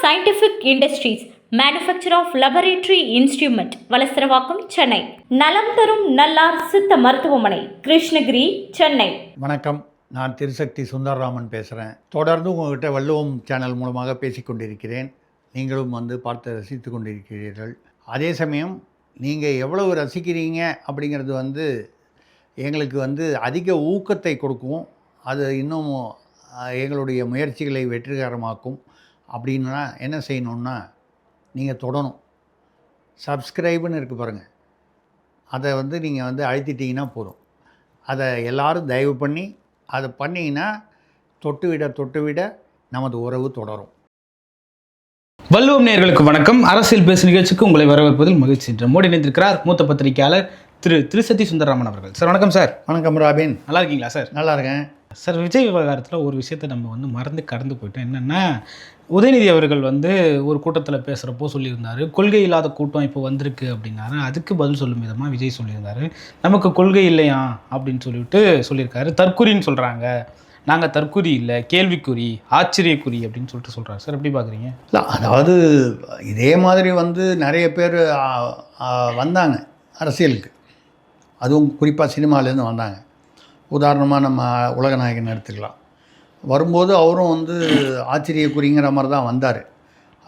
Scientific Industries, manufacturer of laboratory instrument, Valasaravakkam, Chennai. நலம் தரும் நல்லார் சித்த மருத்துவமனை, கிருஷ்ணகிரி, சென்னை. வணக்கம், நான் திருசக்தி சுந்தரராமன் பேசுகிறேன். தொடர்ந்து உங்கள்கிட்ட வள்ளுவம் சேனல் மூலமாக பேசிக்கொண்டிருக்கிறேன். நீங்களும் பார்த்து ரசித்து கொண்டிருக்கிறீர்கள். அதே சமயம் நீங்கள் எவ்வளவு ரசிக்கிறீங்க அப்படிங்கிறது எங்களுக்கு அதிக ஊக்கத்தை கொடுக்கும். அது இன்னும் எங்களுடைய முயற்சிகளை வெற்றிகரமாக்கும். அப்படின்னா என்ன செய்யணுன்னா, நீங்கள் தொடணும். சப்ஸ்கிரைபுன்னு இருக்குது பாருங்கள், அதை நீங்கள் அழுத்திட்டிங்கன்னா போதும். அதை எல்லோரும் தயவு பண்ணி அதை பண்ணிங்கன்னா தொட்டு விட நமது உறவு தொடரும். வள்ளுவம் நேயர்களுக்கு வணக்கம். அரசியல் பேசு நிகழ்ச்சிக்கு உங்களை வரவேற்பதில் மகிழ்ச்சி. என்று மோடி இணைந்திருக்கிறார் மூத்த பத்திரிகையாளர் திருசக்தி சுந்தரராமன் அவர்கள். சார் வணக்கம். சார் வணக்கம். ராபின், நல்லா இருக்கீங்களா? சார் நல்லா இருக்கேன் சார். விஜய் விவகாரத்தில் ஒரு விஷயத்தை நம்ம மறந்து கடந்து போயிட்டோம். என்னென்னா, உதயநிதி அவர்கள் ஒரு கூட்டத்தில் பேசுகிறப்போ சொல்லியிருந்தார், கொள்கை இல்லாத கூட்டம் இப்போ வந்திருக்கு அப்படின்னாரு. அதுக்கு பதில் சொல்லும் விதமாக விஜய் சொல்லியிருந்தார், நமக்கு கொள்கை இல்லையா அப்படின்னு சொல்லியிருக்காரு. தற்குறின்னு சொல்கிறாங்க, நாங்கள் தற்குறி இல்லை, கேள்விக்குறி, ஆச்சரியக்குறி அப்படின்னு சொல்கிறார். சார் எப்படி பார்க்குறீங்க? இல்லை, அதாவது இதே மாதிரி நிறைய பேர் வந்தாங்க அரசியலுக்கு, அதுவும் குறிப்பாக சினிமாலேருந்து வந்தாங்க. உதாரணமாக நம்ம உலகநாயகன் எடுத்துக்கலாம். வரும்போது அவரும் ஆச்சரியக்குறிங்கிற மாதிரி தான் வந்தார்.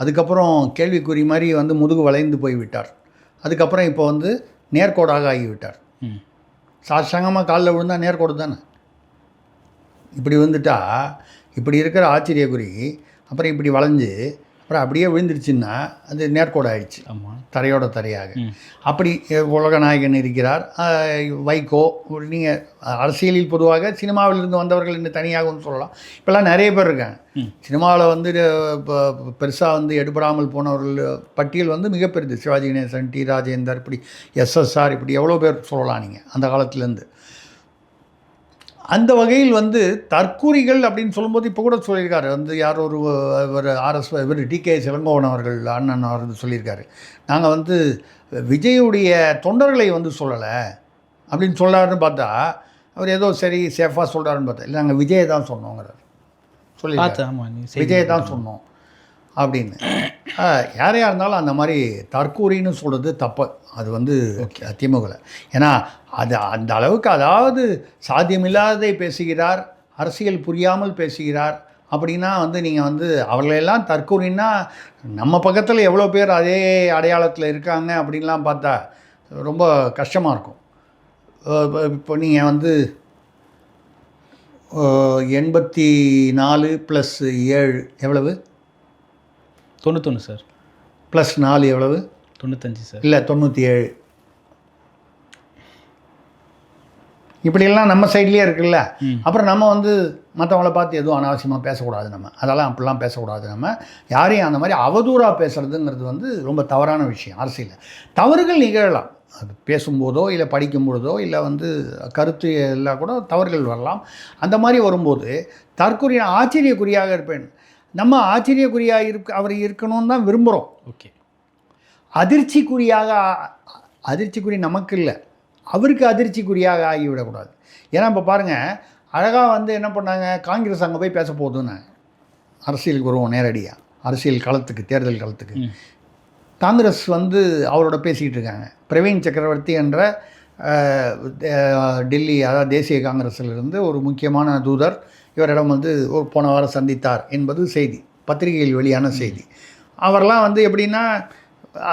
அதுக்கப்புறம் கேள்விக்குறி மாதிரி முதுகு வளைந்து போய் விட்டார். அதுக்கப்புறம் இப்போ நேர்கோடாக ஆகிவிட்டார். சாஷ்டாங்கமாக காலில் விழுந்தால் நேர்கோடு தானே. இப்படி இப்படி இருக்கிற ஆச்சரியக்குறி அப்புறம் இப்படி வளைஞ்சு அப்புறம் அப்படியே விழுந்துருச்சுன்னா அது நேர்கோடு ஆயிடுச்சு. ஆமாம், தரையோட தரையாக. அப்படி உலகநாயகன் இருக்கிறார், வைகோ. நீங்கள் அரசியலில் பொதுவாக சினிமாவிலிருந்து வந்தவர்கள் இன்னும் தனியாகவும் சொல்லலாம். இப்போல்லாம் நிறைய பேர் இருக்காங்க. சினிமாவில் இப்போ பெருசாக எடுபடாமல் போனவர்கள் பட்டியல் மிக பெரிது. சிவாஜி கணேசன், டி ராஜேந்தர், இப்படி எஸ்எஸ்ஆர், இப்படி எவ்வளோ பேர் சொல்லலாம் நீங்கள் அந்த காலத்துலேருந்து. அந்த வகையில் தற்கூறிகள் அப்படின்னு சொல்லும்போது இப்போ கூட சொல்லியிருக்காரு, யார் ஒரு ஆர்எஸ் இவர் டிகே சிலங்கோவன் அவர்கள் அண்ணன் அவர் சொல்லியிருக்காரு, நாங்கள் விஜயுடைய தொண்டர்களை சொல்லலை அப்படின்னு சொல்லாருன்னு பார்த்தா, அவர் ஏதோ சரி சேஃபாக சொல்கிறாருன்னு பார்த்தா, இல்லை நாங்கள் விஜயை தான் சொன்னோங்கிறார். சொல்லி விஜயை தான் சொன்னோம் அப்படின்னு. யாரையாக இருந்தாலும் அந்த மாதிரி தற்கூறின்னு சொல்கிறது தப்பு. அது திமுகவில். ஏன்னா அது அந்த அளவுக்கு, அதாவது சாத்தியமில்லாததை பேசுகிறார், அரசியல் புரியாமல் பேசுகிறார் அப்படின்னா நீங்கள் அவர்களெல்லாம் தற்கூறின்னா நம்ம பக்கத்தில் எவ்வளோ பேர் அதே அடையாளத்தில் இருக்காங்க அப்படின்லாம் பார்த்தா ரொம்ப கஷ்டமாக இருக்கும். இப்போ நீங்கள் 84 + 7 எவ்வளவு? 91 சார். + 4 எவ்வளவு? 95 சார். இல்லை, 97. இப்படியெல்லாம் நம்ம சைட்லேயே இருக்குல்ல. அப்புறம் நம்ம மற்றவங்கள பார்த்து எதுவும் அனாவசியமாக பேசக்கூடாது. நம்ம அதெல்லாம் அப்படிலாம் பேசக்கூடாது. நம்ம யாரையும் அந்த மாதிரி அவதூறாக பேசுகிறதுங்கிறது ரொம்ப தவறான விஷயம். அரசியலில் தவறுகள் நிகழலாம். அது பேசும்போதோ இல்லை படிக்கும்பொழுதோ இல்லை கருத்து எல்லாம் கூட தவறுகள் வரலாம். அந்த மாதிரி வரும்போது தற்கொலை ஆச்சரியக்குறியாக இருப்பேன். நம்ம ஆச்சரியக்குறியாக அவர் இருக்கணும்னு தான் விரும்புகிறோம். ஓகே, அதிர்ச்சிக்குறி நமக்கு இல்லை, அவருக்கு அதிர்ச்சிக்குறியாக ஆகிவிடக்கூடாது. ஏன்னா இப்போ பாருங்கள், அழகாக என்ன பண்ணாங்க, காங்கிரஸ் அங்கே போய் பேச போகுதுன்னு. அரசியலுக்கு வருவோம் நேரடியாக, அரசியல் களத்துக்கு, தேர்தல் களத்துக்கு. காங்கிரஸ் அவரோட பேசிக்கிட்டு இருக்காங்க. பிரவீன் சக்கரவர்த்தி என்ற டெல்லி, அதாவது தேசிய காங்கிரஸிலிருந்து ஒரு முக்கியமான தூதர் இவரிடம் போன வாரம் சந்தித்தார் என்பது செய்தி, பத்திரிகையில் வெளியான செய்தி. அவரெல்லாம் எப்படின்னா,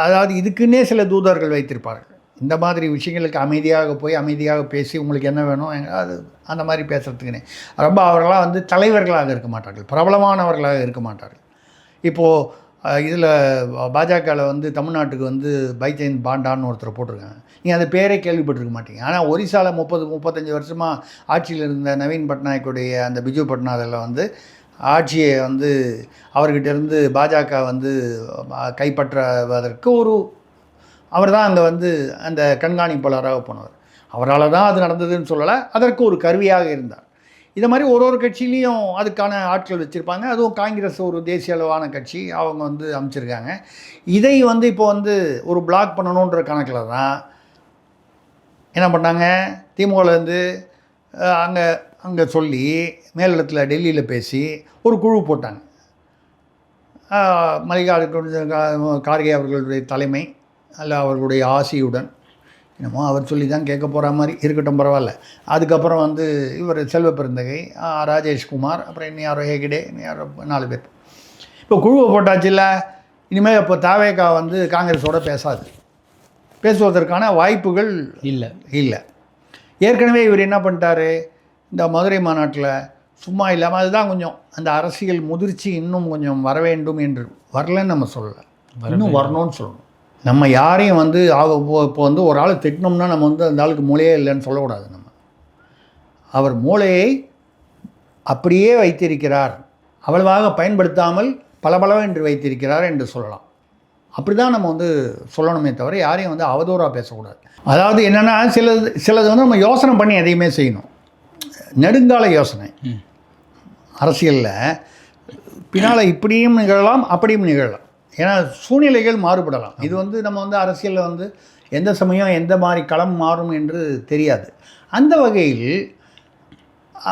அதாவது இதுக்குன்னே சில தூதர்கள் வைத்திருப்பார்கள். இந்த மாதிரி விஷயங்களுக்கு அமைதியாக போய் அமைதியாக பேசி உங்களுக்கு என்ன வேணும் அது அந்த மாதிரி பேசுகிறதுக்குன்னே. ரொம்ப அவர்களாம் தலைவர்களாக இருக்க மாட்டார்கள், பிரபலமானவர்களாக இருக்க மாட்டார்கள். இப்போது இதில் பாஜகவில் தமிழ்நாட்டுக்கு பைஜெயந்த் பாண்டான்னு ஒருத்தர் போட்டிருக்காங்க. நீங்கள் அந்த பேரே கேள்விப்பட்டிருக்க மாட்டீங்க. ஆனால் ஒரிசாவில் 30-35 வருஷமாக ஆட்சியில் இருந்த நவீன் பட்நாயக்குடைய அந்த பிஜு பட்நாயக்கில் ஆட்சியை அவர்கிட்டேருந்து பாஜக கைப்பற்றுவதற்கு அவர் தான் அங்கே அந்த கண்காணிப்பாளராக போனவர். அவரால் தான் அது நடந்ததுன்னு சொல்லலை, அதற்கு ஒரு கருவியாக இருந்தார். இதை மாதிரி ஒரு கட்சியிலையும் அதுக்கான ஆட்கள் வச்சுருப்பாங்க. அதுவும் காங்கிரஸ் ஒரு தேசிய அளவான கட்சி, அவங்க அமைச்சிருக்காங்க. இதை இப்போ ஒரு பிளாக் பண்ணணுன்ற கணக்கில் தான் என்ன பண்ணாங்க, திமுகலேருந்து அங்கே சொல்லி மேலிடத்தில் டெல்லியில் பேசி ஒரு குழு போட்டாங்க. மல்லிகார்ஜுன கார்கே அவர்களுடைய தலைமை அல்ல அவர்களுடைய ஆசியுடன் என்னமோ அவர் சொல்லி தான் கேட்க போகிற மாதிரி இருக்கட்டும், பரவாயில்ல. அதுக்கப்புறம் வந்து இவர் செல்வ பெருந்தகை, ராஜேஷ்குமார், அப்புறம் இன்னும் யாரோ ஹேகிடே, இன்னும் யாரோ 4 பேர். இப்போ குழுவை போட்டாச்சு இல்லை, இனிமேல் இப்போ தாவேகா வந்து காங்கிரஸோடு பேசாது, பேசுவதற்கான வாய்ப்புகள் இல்லை. ஏற்கனவே இவர் என்ன பண்ணிட்டாரு, இந்த மதுரை மாநாட்டில் சும்மா இல்லாமல் அதுதான் கொஞ்சம் அந்த அரசியல் முதிர்ச்சி இன்னும் கொஞ்சம் வர வேண்டும் என்று வரலன்னு நம்ம சொல்லலை, இன்னும் வரணும்னு சொல்லணும். நம்ம யாரையும் வந்து இப்போ வந்து ஒரு ஆள் திட்டினோம்னா நம்ம வந்து அந்த ஆளுக்கு மூளையே இல்லைன்னு சொல்லக்கூடாது. நம்ம அவர் மூளையை அப்படியே வைத்திருக்கிறார், அவ்வளவாக பயன்படுத்தாமல் பலபலவென்று வைத்திருக்கிறார் என்று சொல்லலாம். அப்படி தான் நம்ம வந்து சொல்லணுமே தவிர யாரையும் வந்து அவதூறாக பேசக்கூடாது. அதாவது என்னென்னா சிலது வந்து நம்ம யோசனை பண்ணி எதையுமே செய்யணும், நெடுங்கால யோசனை. அரசியலில் பின்னால் இப்படியும் நிகழலாம் அப்படியும் நிகழலாம், ஏன்னா சூழ்நிலைகள் மாறுபடலாம். இது வந்து நம்ம வந்து அரசியலில் வந்து எந்த சமயம் எந்த மாதிரி களம் மாறும் என்று தெரியாது. அந்த வகையில்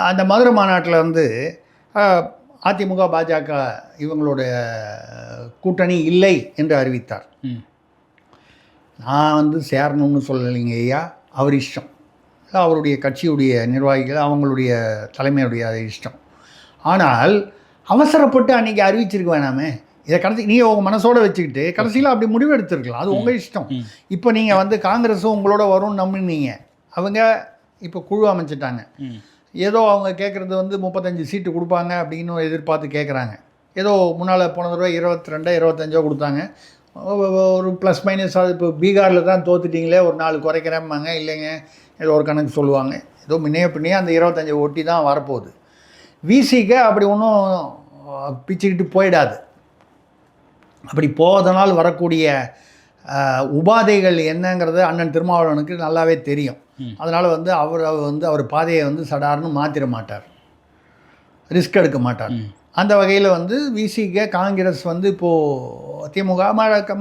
அந்த மதுரை மாநாட்டில் வந்து அதிமுக பாஜக இவங்களுடைய கூட்டணி இல்லை என்று அறிவித்தார். நான் வந்து சேரணும்னு சொல்லலைங்க ஐயா, அவர் இஷ்டம், அவருடைய கட்சியுடைய நிர்வாகிகள் அவங்களுடைய தலைமையுடைய இஷ்டம். ஆனால் அவசரப்பட்டு அன்றைக்கி அறிவிச்சிருக்க வேணாமே, இதை கடைசி நீங்கள் உங்கள் மனசோடு வச்சுக்கிட்டு கடைசியில் அப்படி முடிவு எடுத்துருக்கலாம், அது உங்கள் இஷ்டம். இப்போ நீங்கள் வந்து காங்கிரஸும் உங்களோட வரும்னு நம்பினீங்க, அவங்க இப்போ குழு அமைச்சிட்டாங்க. ஏதோ அவங்க கேட்குறது வந்து 35 சீட்டு கொடுப்பாங்க அப்படின்னு எதிர்பார்த்து கேட்குறாங்க. ஏதோ முன்னால் போன தடவை 22 25 கொடுத்தாங்க, ஒரு ப்ளஸ் மைனஸ். அது இப்போ பீகாரில் தான் தோத்துட்டிங்களே, ஒரு 4 குறைக்கிறேம்பாங்க, இல்லைங்க ஏதோ ஒரு கணக்கு சொல்லுவாங்க. ஏதோ முன்னையே பின்னையே அந்த 25 ஒட்டி தான் வரப்போகுது. விசிக்கு அப்படி ஒன்றும் பிச்சுக்கிட்டு போயிடாது. அப்படி போவதனால் வரக்கூடிய உபாதைகள் என்னங்கிறது அண்ணன் திருமாவளவனுக்கு நல்லாவே தெரியும். அதனால் வந்து அவர் பாதையை வந்து சடார்னு மாற்றிட மாட்டார், ரிஸ்க் எடுக்க மாட்டார். அந்த வகையில் வந்து விசிக காங்கிரஸ் வந்து இப்போது திமுக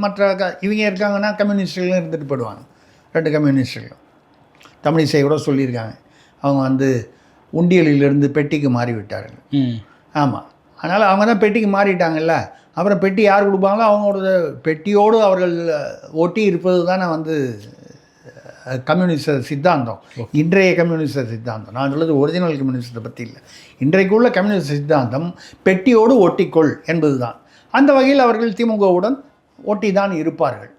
மற்ற இவங்க இருக்காங்கன்னா கம்யூனிஸ்டுகளும் இருந்துட்டு போயிடுவாங்க. 2 கம்யூனிஸ்டுகளும் தமிழிசை கூட சொல்லியிருக்காங்க, அவங்க வந்து உண்டியலிலிருந்து பெட்டிக்கு மாறிவிட்டார்கள். ஆமாம், அதனால் அவங்க தான் பெட்டிக்கு மாறிட்டாங்கல்ல. அப்புறம் பெட்டி யார் கொடுப்பாங்களோ அவங்களோட பெட்டியோடு அவர்கள் ஒட்டி இருப்பது தானே வந்து கம்யூனிஸ்ட சித்தாந்தம், இன்றைய கம்யூனிஸ்ட சித்தாந்தம். நான் சொல்வது ஒரிஜினல் கம்யூனிஸ்டத்தை பற்றி இல்லை, இன்றைக்குள்ள கம்யூனிஸ்ட் சித்தாந்தம் பெட்டியோடு ஒட்டிக்கொள் என்பது தான். அந்த வகையில் அவர்கள் திமுகவுடன் ஒட்டி தான் இருப்பார்கள்.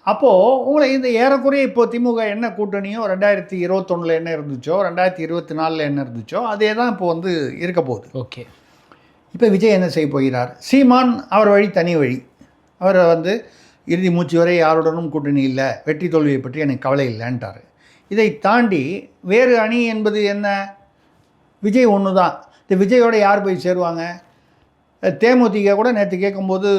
அப்போது உங்களை இந்த ஏறக்குறைய இப்போது திமுக என்ன கூட்டணியோ 2021 என்ன இருந்துச்சோ 2024 என்ன இருந்துச்சோ அதே தான் இப்போ வந்து இருக்க போகுது. ஓகே, இப்போ விஜய் என்ன செய்ய போகிறார்? சீமான் அவர் வழி தனி வழி, அவர் வந்து இறுதி மூச்சு வரை யாருடனும் கூட்டணி இல்லை, வெற்றி தோல்வியை பற்றி எனக்கு கவலை இல்லைன்ட்டார். இதை தாண்டி வேறு அணி என்பது என்ன? விஜய் ஒன்று தான். இந்த விஜயோட யார் போய் சேருவாங்க? தேமுதிக கூட நேற்று கேட்கும்போது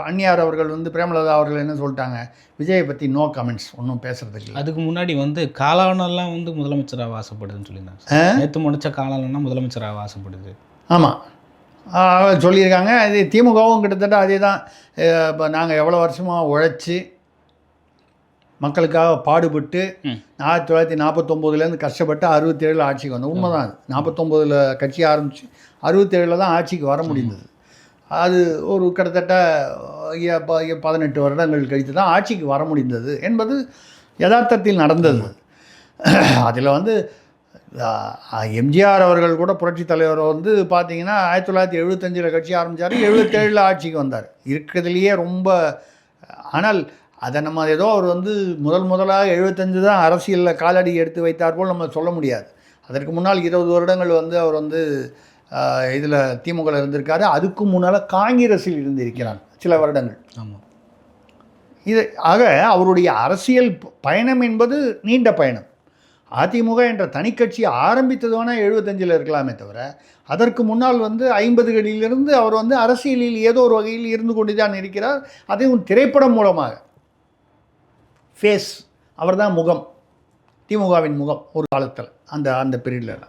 அந்நியார் அவர்கள் வந்து பிரேமலதா அவர்கள் என்ன சொல்லிட்டாங்க, விஜயை பற்றி நோ கமெண்ட்ஸ், ஒன்றும் பேசுறதுக்கு. அதுக்கு முன்னாடி வந்து காலானெல்லாம் வந்து முதலமைச்சராக ஆசைப்படுதுன்னு சொல்லியிருந்தாங்க. நேற்று முடிச்ச காலானா முதலமைச்சராக ஆசைப்படுது. ஆமாம், சொல்லியிருக்காங்க. அது திமுகவும் கிட்டத்தட்ட அதே தான். இப்போ நாங்கள் எவ்வளோ வருஷமாக உழைச்சி மக்களுக்காக பாடுபட்டு 1949 கஷ்டப்பட்டு 67 ஆட்சிக்கு வந்தோம். உண்மை தான், 49 கட்சி ஆரம்பித்து 67 தான் ஆட்சிக்கு வர முடிந்தது. அது ஒரு கிட்டத்தட்ட 18 வருடங்கள் கழித்து தான் ஆட்சிக்கு வர முடிந்தது என்பது யதார்த்தத்தில் நடந்தது. அதில் வந்து எம்ஜிஆர் அவர்கள் கூட புரட்சி தலைவர் வந்து பார்த்திங்கன்னா 1975 கட்சி ஆரம்பித்தார், 77 ஆட்சிக்கு வந்தார். இருக்கிறதுலையே ரொம்ப. ஆனால் அதை நம்ம ஏதோ அவர் வந்து முதலாக 75 தான் அரசியலில் காலடி எடுத்து வைத்தார் போல் நம்ம சொல்ல முடியாது. அதற்கு முன்னால் 20 வருடங்கள் வந்து அவர் வந்து இதில் திமுகவில் இருந்திருக்காரு. அதுக்கு முன்னால் காங்கிரஸில் இருந்திருக்கிறார் சில வருடங்கள். ஆமாம், இது ஆக அவருடைய அரசியல் பயணம் என்பது நீண்ட பயணம். அதிமுக என்ற தனிக்கட்சி ஆரம்பித்ததுனா 75 இருக்கலாமே தவிர அதற்கு முன்னால் வந்து 50களிலிருந்து அவர் வந்து அரசியலில் ஏதோ ஒரு வகையில் இருந்து கொண்டு தான் இருக்கிறார். அதையும் திரைப்படம் மூலமாக. ஃபேஸ், அவர் தான் முகம், திமுகவின் முகம் ஒரு காலத்தில் அந்த பீரியடில்.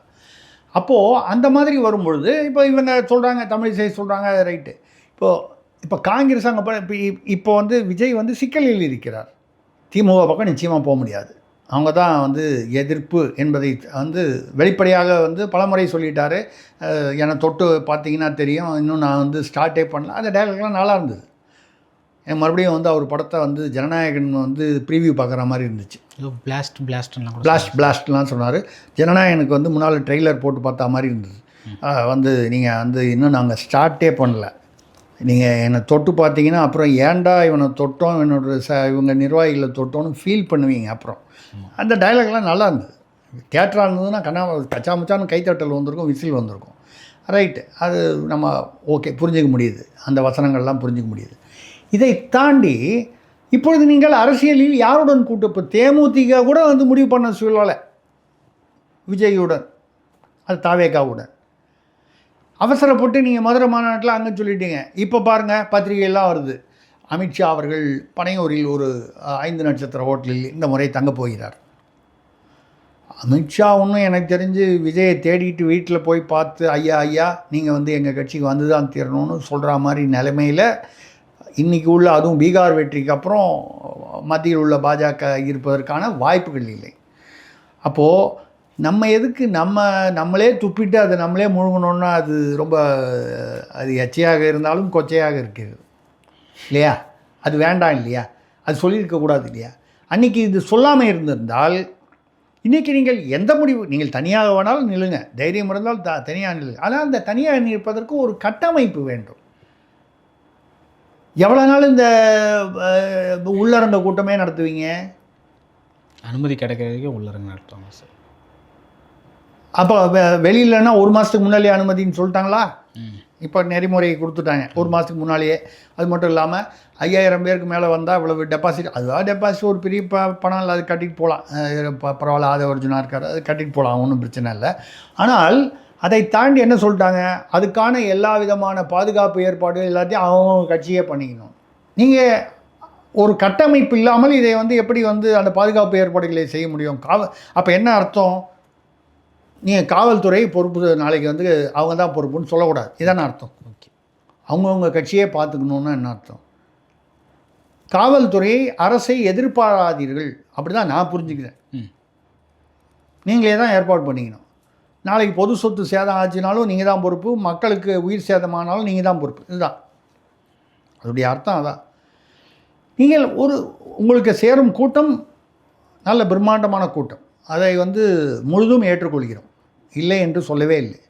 அப்போது அந்த மாதிரி வரும்பொழுது இப்போ இவங்க சொல்கிறாங்க, தமிழிசை சொல்கிறாங்க, ரைட்டு. இப்போ காங்கிரஸ் அங்கே இப்போ வந்து விஜய் வந்து சிக்கலில் இருக்கிறார். திமுக பக்கம் நிச்சயமாக போக முடியாது. அவங்க தான் வந்து எதிர்ப்பு என்பதை வந்து வெளிப்படையாக வந்து பலமுறை சொல்லிட்டாரு. என்னை தொட்டு பார்த்தீங்கன்னா தெரியும், இன்னும் நான் வந்து ஸ்டார்ட்டே பண்ணல. அந்த டயலாக்லாம் நல்லா இருந்தது. மறுபடியும் வந்து அவர் படத்தை வந்து ஜனநாயகன் வந்து ப்ரீவியூ பார்க்குற மாதிரி இருந்துச்சு. பிளாஸ்ட்லாம் சொன்னார். ஜனநாயகனுக்கு வந்து முன்னால் ட்ரெய்லர் போட்டு பார்த்தா மாதிரி இருந்தது. வந்து நீங்கள் வந்து இன்னும் நாங்கள் ஸ்டார்ட்டே பண்ணல, நீங்கள் என்னை தொட்டு பார்த்தீங்கன்னா அப்புறம் ஏன்டா இவனை தொட்டோம், இவங்க நிர்வாகிகளை தொட்டோன்னு ஃபீல் பண்ணுவீங்க. அப்புறம் அந்த டைலாக்லாம் நல்லா இருந்தது. தியேட்டராக இருந்ததுன்னா கச்சா முச்சான்னு கைத்தட்டல் வந்திருக்கும், விசில் வந்திருக்கும். ரைட்டு, அது நம்ம ஓகே புரிஞ்சிக்க முடியுது, அந்த வசனங்கள்லாம் புரிஞ்சிக்க முடியுது. இதை தாண்டி இப்பொழுது நீங்கள் அரசியலில் யாருடன் கூட்டு, இப்போ தேமுதிக கூட வந்து முடிவு பண்ண சூழ்நிலை விஜயுடன், அது தாவேகாவுடன் அவசரப்பட்டு நீங்கள் மதுரை மாநாட்டில் அங்கே சொல்லிட்டீங்க. இப்போ பாருங்கள் பத்திரிகையெல்லாம் வருது, அமித்ஷா அவர்கள் பனையூரில் ஒரு 5 நட்சத்திர ஹோட்டலில் இந்த முறை தங்கப் போகிறார். அமித்ஷா ஒன்றும் எனக்கு தெரிஞ்சு விஜயை தேடிட்டு வீட்டில் போய் பார்த்து ஐயா நீங்கள் வந்து எங்கள் கட்சிக்கு வந்து தான் தீரணும்னு சொல்கிற மாதிரி நிலைமையில் இன்றைக்கி உள்ள, அதுவும் பீகார் வெற்றிக்கு அப்புறம் மத்தியில் உள்ள பாஜக இருப்பதற்கான வாய்ப்புகள் இல்லை. அப்போது நம்ம எதுக்கு நம்மளே துப்பிட்டு அதை நம்மளே முழுங்கணுன்னா அது ரொம்ப, அது எச்சையாக இருந்தாலும் கொச்சையாக இருக்கிறது இல்லையா? அது வேண்டாம் இல்லையா? அது சொல்லியிருக்கக்கூடாது இல்லையா? அன்றைக்கி இது சொல்லாமல் இருந்திருந்தால் இன்றைக்கி நீங்கள் எந்த முடிவு, நீங்கள் தனியாக வேணாலும் நில்லுங்க, தைரியம் இருந்தால் தனியாக நில்லுங்க. ஆனால் அந்த தனியாக நிற்பதற்கு ஒரு கட்டமைப்பு வேண்டும். எவ்வளோ நாள் இந்த உள்ளரங்க கூட்டமே நடத்துவீங்க? அனுமதி கிடைக்கிறதுக்கே உள்ளரங்க நடத்துவாங்க சார். அப்போ வெளியிலன்னா 1 மாதத்துக்கு முன்னாலேயே அனுமதின்னு சொல்லிட்டாங்களா? இப்போ நெறிமுறையை கொடுத்துட்டாங்க 1 மாதத்துக்கு முன்னாலேயே. அது மட்டும் இல்லாமல் 5000 பேருக்கு மேலே வந்தால் இவ்வளவு டெபாசிட், அதுவாக டெபாசிட் ஒரு பெரிய பணம் இல்லை, அது கட்டிட்டு போகலாம். பரவாயில்ல, ஆதவர்ஜுனா இருக்கார், அது கட்டிட்டு போகலாம், ஒன்றும் பிரச்சனை இல்லை. ஆனால் அதை தாண்டி என்ன சொல்லிட்டாங்க, அதுக்கான எல்லா விதமான பாதுகாப்பு ஏற்பாடு எல்லாத்தையும் அவங்க கட்சியே பண்ணிக்கணும். நீங்கள் ஒரு கட்டமைப்பு இல்லாமல் இதை வந்து எப்படி வந்து அந்த பாதுகாப்பு ஏற்பாடுகளை செய்ய முடியும்? அப்போ என்ன அர்த்தம்? நீங்கள் காவல்துறை பொறுப்பு நாளைக்கு வந்து அவங்க தான் பொறுப்புன்னு சொல்லக்கூடாது, இதான அர்த்தம்? ஓகே, அவங்கவுங்க கட்சியே பார்த்துக்கணுன்னா என்ன அர்த்தம்? காவல்துறையை அரசை எதிர்பாராதீர்கள், அப்படி தான் நான் புரிஞ்சுக்கிறேன். நீங்களே தான் ஏற்பாடு பண்ணிக்கணும். நாளைக்கு பொது சொத்து சேதம் ஆச்சுனாலும் நீங்கள் தான் பொறுப்பு, மக்களுக்கு உயிர் சேதமானாலும் நீங்கள் தான் பொறுப்பு, இதுதான் அதோடைய அர்த்தம். அதான் நீங்கள் உங்களுக்கு சேரும் கூட்டம் நல்ல பிரம்மாண்டமான கூட்டம், அதை வந்து முழுதும் ஏற்றுக்கொள்கிறோம், இல்லை என்று சொல்லவே இல்லை.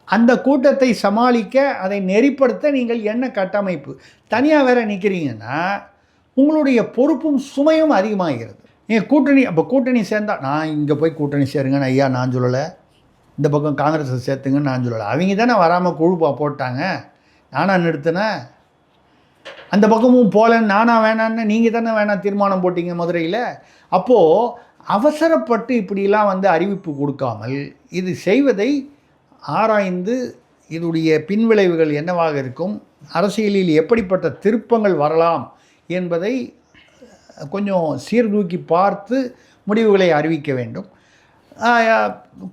அந்த கூட்டத்தை சமாளிக்க, அதை நெறிப்படுத்த நீங்கள் என்ன கட்டமைப்பு? தனியாக வேற நிற்கிறீங்கன்னா உங்களுடைய பொறுப்பும் சுமையும் அதிகமாகிறது. நீங்கள் கூட்டணி, அப்போ கூட்டணி சேர்ந்தால் நான் இங்கே போய் கூட்டணி சேருங்கன்னு ஐயா நான் சொல்லலை, இந்த பக்கம் காங்கிரஸை சேர்த்துங்கன்னு நான் சொல்லலை. அவங்க தானே வராமல் குழு போட்டாங்க, நானாக நிறுத்தினேன். அந்த பக்கமும் போகலன்னு நானாக வேணான்னு நீங்கள் தானே வேணாம் தீர்மானம் போட்டிங்க மதுரையில். அப்போது அவசரப்பட்டு இப்படிலாம் வந்து அறிவிப்பு கொடுக்காமல் இது செய்வதை ஆராய்ந்து இதனுடைய பின்விளைவுகள் என்னவாக இருக்கும், அரசியலில் எப்படிப்பட்ட திருப்பங்கள் வரலாம் என்பதை கொஞ்சம் சீர்தூக்கி பார்த்து முடிவுகளை அறிவிக்க வேண்டும்.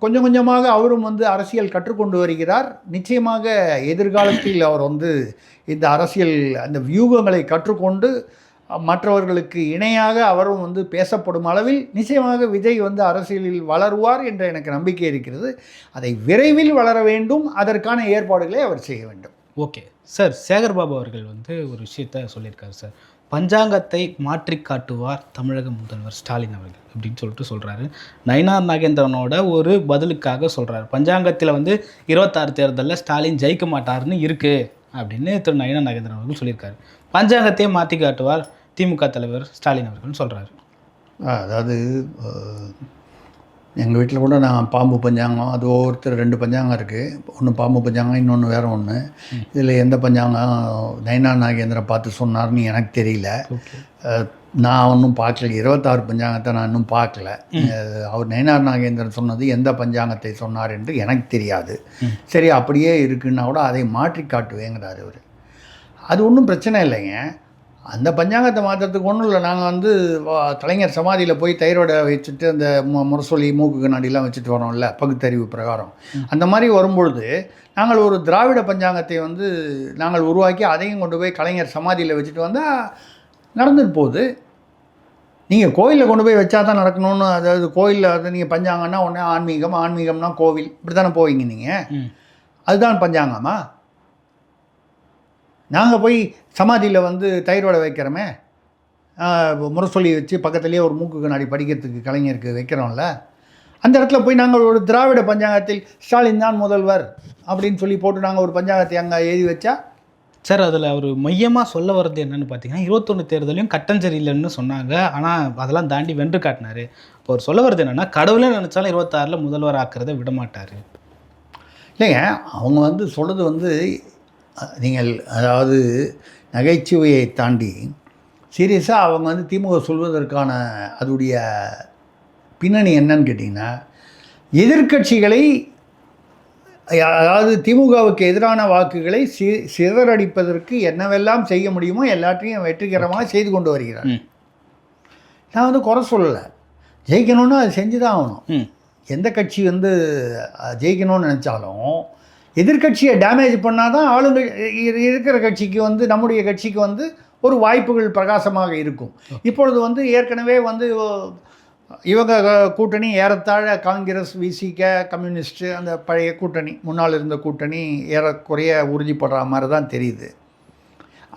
கொஞ்சம் கொஞ்சமாக அவரும் வந்து அரசியல் கற்றுக்கொண்டு வருகிறார். நிச்சயமாக எதிர்காலத்தில் அவர் வந்து இந்த அரசியல் அந்த வியூகங்களை கற்றுக்கொண்டு மற்றவர்களுக்கு இணையாக அவரும் வந்து பேசப்படும் அளவில் நிச்சயமாக விஜய் வந்து அரசியலில் வளருவார் என்ற எனக்கு நம்பிக்கை இருக்கிறது. அதை விரைவில் வளர வேண்டும், அதற்கான ஏற்பாடுகளை அவர் செய்ய வேண்டும். ஓகே சார், சேகர்பாபு அவர்கள் வந்து ஒரு விஷயத்த சொல்லியிருக்காரு சார். பஞ்சாங்கத்தை மாற்றி காட்டுவார் தமிழக முதல்வர் ஸ்டாலின் அவர்கள் அப்படின்னு சொல்லிட்டு சொல்கிறாரு. நயினார் நாகேந்திரனோட ஒரு பதிலுக்காக சொல்கிறாரு, பஞ்சாங்கத்தில் வந்து 26 தேர்தலில் ஸ்டாலின் ஜெயிக்க மாட்டார்னு இருக்குது அப்படின்னு திரு நயினார் நாகேந்திரன் அவர்கள் சொல்லியிருக்காரு. பஞ்சாங்கத்தையே மாற்றி காட்டுவார் திமுக தலைவர் ஸ்டாலின் அவர்கள்னு சொல்கிறாரு. அதாவது எங்கள் வீட்டில் கூட நான் பாம்பு பஞ்சாங்கம், அது ஒவ்வொருத்தர் 2 பஞ்சாங்கம் இருக்குது. ஒன்று பாம்பு பஞ்சாங்கம், இன்னொன்று வேறு ஒன்று. இதில் எந்த பஞ்சாங்கம் நயினார் நாகேந்திரன் பார்த்து சொன்னார்னு எனக்கு தெரியல. நான் ஒன்றும் பார்க்கல, 26 பஞ்சாங்கத்தை நான் இன்னும் பார்க்கல. அவர் நயினார் நாகேந்திரன் சொன்னது எந்த பஞ்சாங்கத்தை சொன்னார் என்று எனக்கு தெரியாது. சரி, அப்படியே இருக்குன்னா கூட அதை மாற்றி காட்டுவேங்கிறார் அவர். அது ஒன்றும் பிரச்சனை இல்லைங்க, அந்த பஞ்சாங்கத்தை மாற்றுறதுக்கு ஒன்றும் இல்லை. நாங்கள் வந்து கலைஞர் சமாதியில் போய் தயிரோட வச்சுட்டு அந்த முரசொலி மூக்கு கண்ணாடிலாம் வச்சுட்டு வரோம்ல பகுத்தறிவு பிரகாரம். அந்த மாதிரி வரும்பொழுது நாங்கள் ஒரு திராவிட பஞ்சாங்கத்தை வந்து நாங்கள் உருவாக்கி அதையும் கொண்டு போய் கலைஞர் சமாதியில் வச்சுட்டு வந்தால் நடந்துட்டு போகுது. நீங்கள் கோயிலில் கொண்டு போய் வச்சா தான் நடக்கணும்னு, அதாவது கோயிலில் அது நீங்கள் பஞ்சாங்கம்னா உடனே ஆன்மீகம், ஆன்மீகம்னா கோவில், இப்படி தானே போவீங்க நீங்கள். அதுதான் பஞ்சாங்கம்மா? நாங்கள் போய் சமாதியில் வந்து தயிர் வடை வைக்கிறோமே, முரசொலி வச்சு பக்கத்துலேயே ஒரு மூக்கு கண்ணாடி படிக்கிறதுக்கு கலைஞருக்கு வைக்கிறோம்ல, அந்த இடத்துல போய் நாங்கள் ஒரு திராவிட பஞ்சாங்கத்தில் ஸ்டாலின் தான் முதல்வர் அப்படின்னு சொல்லி போட்டு நாங்கள் ஒரு பஞ்சாங்கத்தை அங்கே எழுதி வச்சா? சார் அதில் அவர் மையமாக சொல்ல வர்றது என்னென்னு பார்த்தீங்கன்னா 21 தேர்தலையும் கட்டம் சரியில்லைன்னு சொன்னாங்க, ஆனால் அதெல்லாம் தாண்டி வென்று காட்டினார். இப்போ அவர் சொல்ல வர்றது என்னென்னா கடவுளே நினச்சாலும் 26 முதல்வர் ஆக்கிறத விட மாட்டார். இல்லைங்க, அவங்க வந்து சொல்கிறது வந்து நீங்கள் அதாவது நகைச்சுவையை தாண்டி சீரியஸாக அவங்க வந்து திமுக சொல்வதற்கான அதோடைய பின்னணி என்னன்னு கேட்டிங்கன்னா, எதிர்க்கட்சிகளை அதாவது திமுகவுக்கு எதிரான வாக்குகளை சிதறடிப்பதற்கு என்னவெல்லாம் செய்ய முடியுமோ எல்லாத்தையும் வெற்றிகரமாக செய்து கொண்டு வருகிறார். நான் வந்து குறை சொல்லலை, ஜெயிக்கணும்னு அது செஞ்சு தான் ஆகணும். எந்த கட்சி வந்து ஜெயிக்கணும்னு நினச்சாலும் எதிர்கட்சியை டேமேஜ் பண்ணால் தான் இருக்கிற கட்சிக்கு வந்து, நம்முடைய கட்சிக்கு வந்து ஒரு வாய்ப்புகள் பிரகாசமாக இருக்கும். இப்பொழுது வந்து ஏற்கனவே வந்து இவங்க கூட்டணி ஏறத்தாழ காங்கிரஸ், விசிக, கம்யூனிஸ்ட்டு, அந்த பழைய கூட்டணி, முன்னால் இருந்த கூட்டணி ஏறக்குறைய உறுதிப்படுற மாதிரி தான் தெரியுது.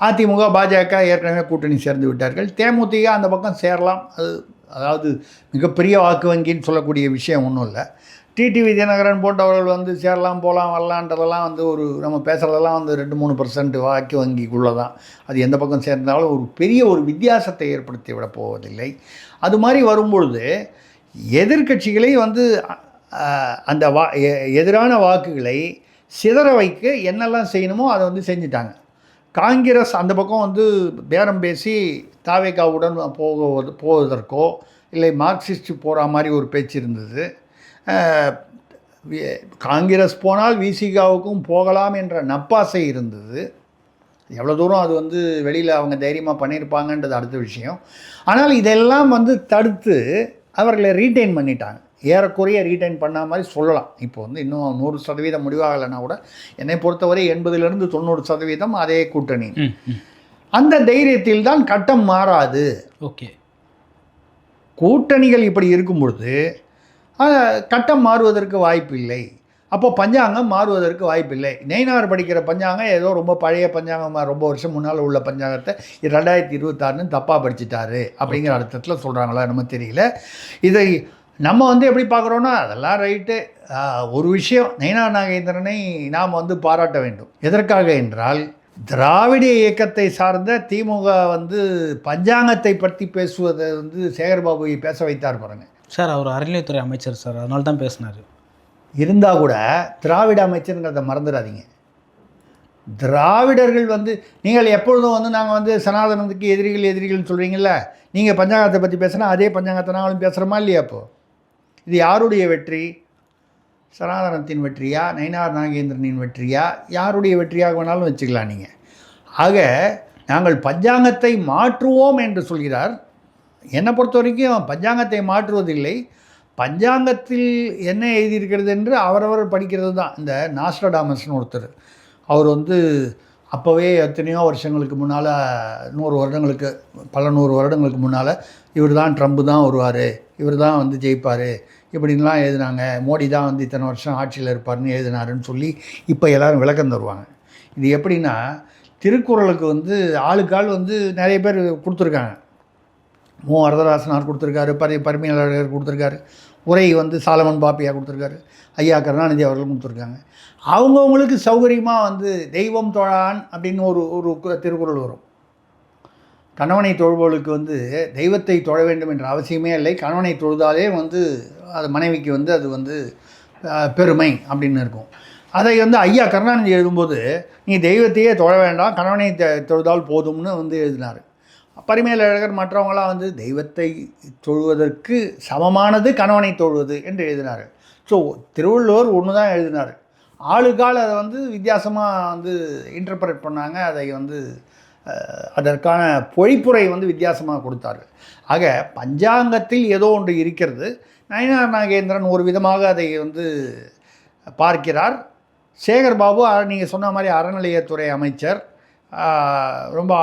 அதிமுக, பாஜக ஏற்கனவே கூட்டணி சேர்ந்து விட்டார்கள். தேமுதிக அந்த பக்கம் சேரலாம், அது அதாவது மிகப்பெரிய வாக்கு வங்கின்னு சொல்லக்கூடிய விஷயம் ஒன்றும் இல்லை. டிடிவி தினகரன் போன்றவர்கள் வந்து சேரலாம், போகலாம், வரலான்றதெல்லாம் வந்து ஒரு நம்ம பேசுகிறதெல்லாம் வந்து 2-3% வாக்கு வங்கிக்குள்ளே தான். அது எந்த பக்கம் சேர்ந்தாலும் ஒரு பெரிய ஒரு வித்தியாசத்தை ஏற்படுத்தி விட போவதில்லை. அது மாதிரி வரும்பொழுது எதிர்கட்சிகளை வந்து அந்த எதிரான வாக்குகளை சிதற வைக்க என்னெல்லாம் செய்யணுமோ அதை வந்து செஞ்சிட்டாங்க. காங்கிரஸ் அந்த பக்கம் வந்து பேரம் பேசி தாவேகாவுடன் போவதற்கோ இல்லை மார்க்சிஸ்ட் போகிற மாதிரி ஒரு பேச்சு இருந்தது. காங்கிரஸ் போனால் விசிகாவுக்கும் போகலாம் என்ற நப்பாசை இருந்தது. எவ்வளோ தூரம் அது வந்து வெளியில் அவங்க தைரியமாக பண்ணியிருப்பாங்கன்றது அடுத்த விஷயம். ஆனால் இதெல்லாம் வந்து தடுத்து அவர்களை ரீட்டைன் பண்ணிட்டாங்க. ஏறக்குறைய ரீட்டைன் பண்ண மாதிரி சொல்லலாம். இப்போ வந்து இன்னும் 100% முடிவாகலைன்னா கூட என்னை பொறுத்தவரை 80% 90% அதே கூட்டணி. அந்த தைரியத்தில் தான் கட்டம் மாறாது. ஓகே, கூட்டணிகள் இப்படி இருக்கும் பொழுது கட்டம் மாறுவதற்கு வாய்ப்பு இல்லை. அப்போ பஞ்சாங்கம் மாறுவதற்கு வாய்ப்பில்லை. நெய்னார் படிக்கிற பஞ்சாங்கம் ஏதோ ரொம்ப பழைய பஞ்சாங்கமாக, ரொம்ப வருஷம் முன்னால் உள்ள பஞ்சாங்கத்தை 2026ன்னு தப்பாக படிச்சிட்டாரு அப்படிங்கிற அர்த்தத்தில் சொல்கிறாங்களா நம்ம தெரியல. இதை நம்ம வந்து எப்படி பார்க்குறோன்னா, அதெல்லாம் ரைட்டு. ஒரு விஷயம், நயினார் நாகேந்திரனை நாம் வந்து பாராட்ட வேண்டும். எதற்காக என்றால், திராவிட இயக்கத்தை சார்ந்த திமுக வந்து பஞ்சாங்கத்தை பற்றி பேசுவதை வந்து சேகர்பாபுவை பேச வைத்தார் பாருங்க சார். அவர் அறநிலையத்துறை அமைச்சர் சார், அதனால தான் பேசினார். இருந்தால் கூட திராவிட அமைச்சருங்கிறத மறந்துடாதீங்க. திராவிடர்கள் வந்து நீங்கள் எப்பொழுதும் வந்து நாங்கள் வந்து சனாதனத்துக்கு எதிரிகள்னு சொல்கிறீங்கள, நீங்கள் பஞ்சாங்கத்தை பற்றி பேசுனா அதே பஞ்சாங்கத்தை நாங்களும் பேசுகிறோமா இல்லையா? அப்போது இது யாருடைய வெற்றி? சனாதனத்தின் வெற்றியா, நயினார் நாகேந்திரனின் வெற்றியா, யாருடைய வெற்றியாக வேணாலும் வச்சுக்கலாம் நீங்கள். ஆக நாங்கள் பஞ்சாங்கத்தை மாற்றுவோம் என்று சொல்கிறார். என்னை பொறுத்த வரைக்கும் பஞ்சாங்கத்தை மாற்றுவதில்லை, பஞ்சாங்கத்தில் என்ன எழுதியிருக்கிறது என்று அவரவர் படிக்கிறது தான். இந்த நாஸ்ட்ரடாமஸ்னு ஒருத்தர், அவர் வந்து அப்போவே எத்தனையோ வருஷங்களுக்கு முன்னால், 100 வருடங்களுக்கு, பல 100 வருடங்களுக்கு முன்னால் இவர் தான் ட்ரம்ப் தான் வருவார், இவர் தான் வந்து ஜெயிப்பார் இப்படின்லாம் எழுதினாங்க, மோடி தான் வந்து இத்தனை வருஷம் ஆட்சியில் இருப்பார்னு எழுதினாருன்னு சொல்லி இப்போ எல்லோரும் விளக்கம் தருவாங்க. இது எப்படின்னா, திருக்குறளுக்கு வந்து ஆளுக்காள் வந்து நிறைய பேர் கொடுத்துருக்காங்க. மு வரதராசனார் கொடுத்துருக்காரு, பரிமையாளர் கொடுத்துருக்காரு, உரை வந்து சாலமன் பாப்பியா கொடுத்துருக்காரு, ஐயா கருணாநிதி அவர்கள் கொடுத்துருக்காங்க. அவங்கவுங்களுக்கு சௌகரியமாக வந்து தெய்வம் தொழான் அப்படின்னு ஒரு திருக்குறள் வரும். கணவனை தொழுபவளுக்கு வந்து தெய்வத்தை தொழ வேண்டும் என்ற அவசியமே இல்லை, கணவனை தொழுதாலே வந்து அது மனைவிக்கு வந்து அது வந்து பெருமை அப்படின்னு இருக்கும். அதை வந்து ஐயா கருணாநிதி எழுதும்போது நீ தெய்வத்தையே தொழ வேண்டாம், கணவனை தொழுதால் போதும்னு வந்து எழுதினார். பரிமேலழகர் மற்றவங்களாம் வந்து தெய்வத்தை தொழுவதற்கு சமமானது கணவனை தொழுவது என்று எழுதினார். ஸோ திருவள்ளுவர் ஒன்று தான் எழுதினார். ஆளுக்கால் அதை வந்து வித்தியாசமாக வந்து இன்டர்பிரட் பண்ணாங்க. அதை வந்து அதற்கான பொழிப்புரை வந்து வித்தியாசமாக கொடுத்தார்கள். ஆக பஞ்சாங்கத்தில் ஏதோ ஒன்று இருக்கிறது. நயினார் நாகேந்திரன் ஒரு விதமாக அதை வந்து பார்க்கிறார். சேகர்பாபு நீங்கள் சொன்ன மாதிரி அறநிலையத்துறை அமைச்சர், ரொம்ப